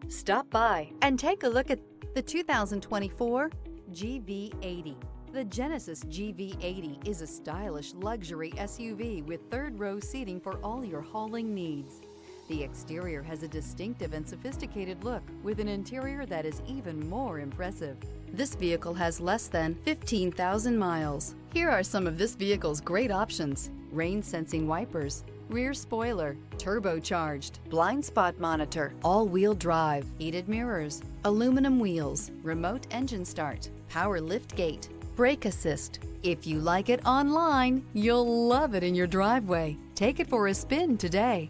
Stop by and take a look at the 2024 GV80. The Genesis GV80 is a stylish luxury SUV with third-row seating for all your hauling needs. The exterior has a distinctive and sophisticated look with an interior that is even more impressive. This vehicle has less than 15,000 miles. Here are some of this vehicle's great options: rain-sensing wipers, rear spoiler, turbocharged, blind spot monitor, all-wheel drive, heated mirrors, aluminum wheels, remote engine start, power liftgate, brake assist. If you like it online, you'll love it in your driveway. Take it for a spin today.